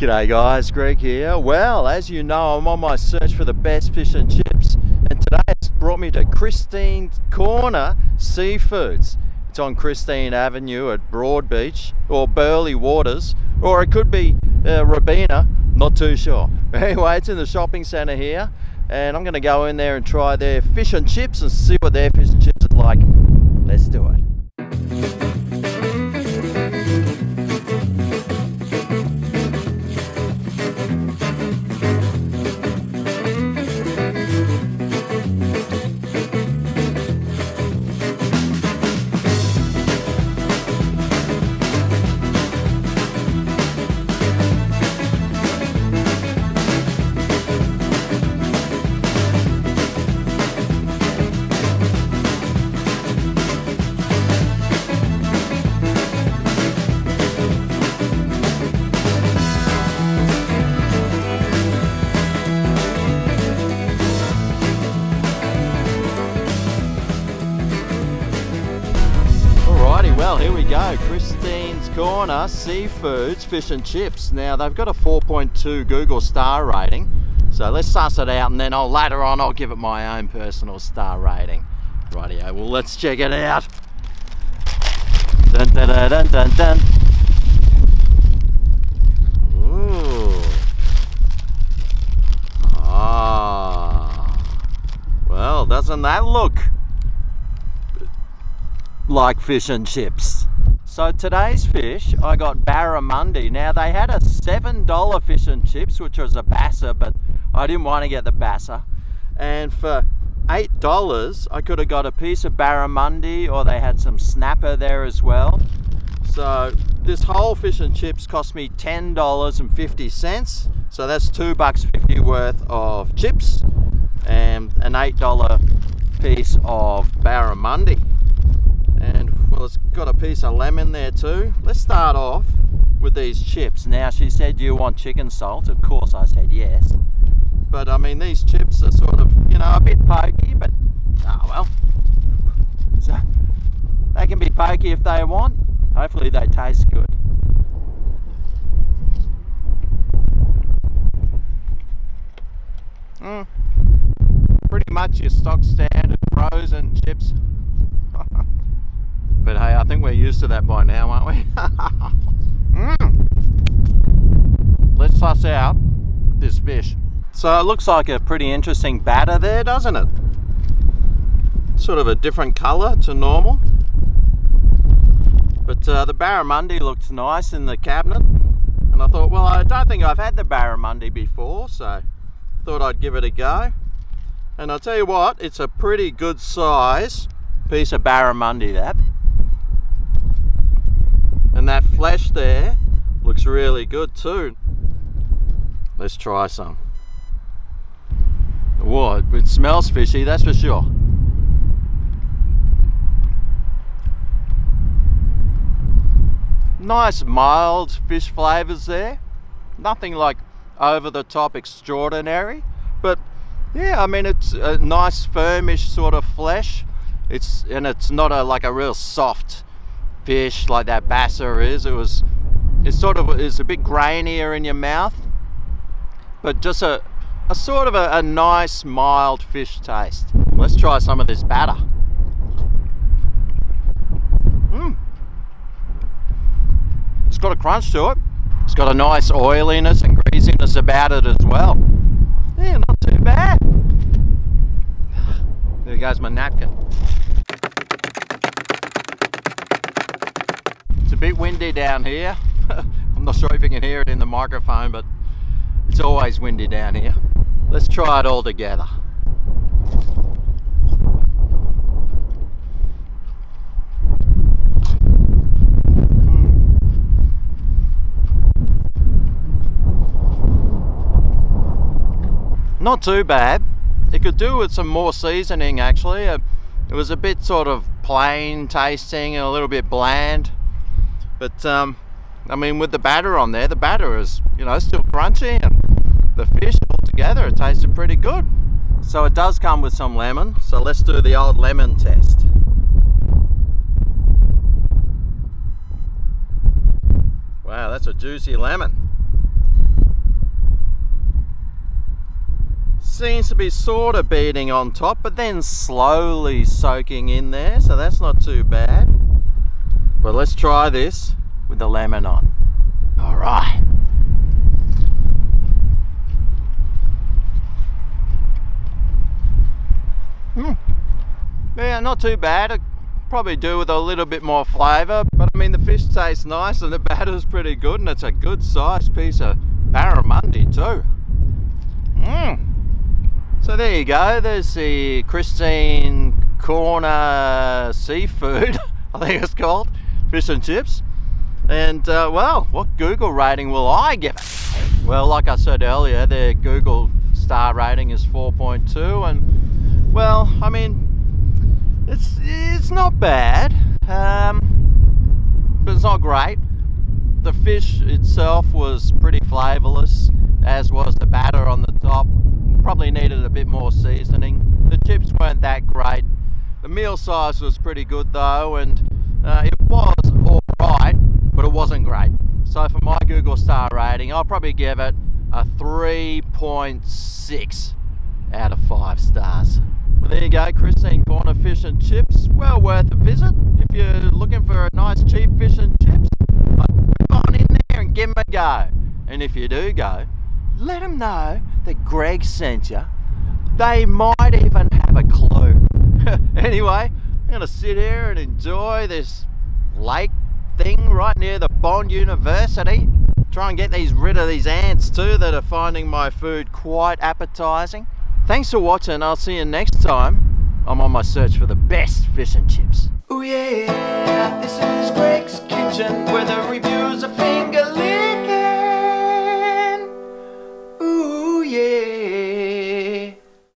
G'day guys, Greg here. Well, as you know, I'm on my search for the best fish and chips, and today it's brought me to Christine's Corner Seafoods. It's on Christine Avenue at Broadbeach, or Burleigh Waters, or it could be Robina, not too sure. Anyway, it's in the shopping centre here, and I'm going to go in there and try their fish and chips and see what their fish and chips are like. Let's do it. Well, here we go, Christine's Corner Seafoods Fish and Chips. Now they've got a 4.2 Google star rating, so let's suss it out, and then later on I'll give it my own personal star rating. Rightio, well let's check it out. Dun dun dun dun dun dun. Ooh. Ah. Well, doesn't that look like fish and chips? So today's fish, I got barramundi. Now they had a $7 fish and chips, which was a bassa, but I didn't want to get the bassa. And for $8 I could have got a piece of barramundi, or they had some snapper there as well. So this whole fish and chips cost me $10.50, so that's $2.50 worth of chips and an $8 piece of barramundi. And well, it's got a piece of lemon there too. Let's start off with these chips. Now she said, do you want chicken salt? Of course I said yes. But I mean, these chips are sort of, you know, a bit pokey, but oh well. So they can be pokey if they want. Hopefully they taste good. Pretty much your stock standard frozen chips. But hey, I think we're used to that by now, aren't we? Let's suss out this fish. So it looks like a pretty interesting batter there, doesn't it? Sort of a different colour to normal. But the barramundi looks nice in the cabinet. And I thought, well, I don't think I've had the barramundi before, so I thought I'd give it a go. And I'll tell you what, it's a pretty good size piece of barramundi, that. And that flesh there looks really good too. Let's try some. Whoa, it smells fishy, that's for sure. Nice mild fish flavours there. Nothing like over the top extraordinary. But yeah, I mean, it's a nice firmish sort of flesh. It's not like a real soft fish like that bassa is. It's a bit grainier in your mouth, but just a sort of a nice mild fish taste. Let's try some of this batter. It's got a crunch to it. It's got a nice oiliness and greasiness about it as well. Yeah, not too bad. There goes my napkin. It's a bit windy down here. I'm not sure if you can hear it in the microphone, but it's always windy down here. Let's try it all together. Not too bad. It could do with some more seasoning actually. It was a bit sort of plain tasting and a little bit bland. But I mean, with the batter on there, the batter is, you know, still crunchy, and the fish altogether, it tasted pretty good. So it does come with some lemon, so let's do the old lemon test. Wow, that's a juicy lemon. seems to be sort of beating on top, but then slowly soaking in there, so that's not too bad. But let's try this with the lemon on. All right. Yeah, not too bad. I'd probably do with a little bit more flavour, but I mean the fish tastes nice and the batter's pretty good, and it's a good sized piece of barramundi too. So there you go, there's the Christine Corner Seafood, I think it's called, fish and chips. And well, what Google rating will I give it? Well, like I said earlier, their Google star rating is 4.2, and well, I mean, it's not bad, but it's not great. The fish itself was pretty flavourless, as was the batter on the top. Probably needed a bit more seasoning. The chips weren't that great. The meal size was pretty good though, and it was alright, but it wasn't great. So for my Google star rating, I'll probably give it a 3.6 out of 5 stars. Well, there you go, Christine Corner Fish and Chips. Well worth a visit. If you're looking for a nice cheap fish and chips, move on in there and give them a go. And if you do go, let them know that Greg sent you. They might even have a clue. Anyway, I'm going to sit here and enjoy this lake thing right near the Bond University. Try and get rid of these ants too that are finding my food quite appetizing. Thanks for watching. I'll see you next time. I'm on my search for the best fish and chips. Oh yeah, this is Greg's Kitchen, where the reviews are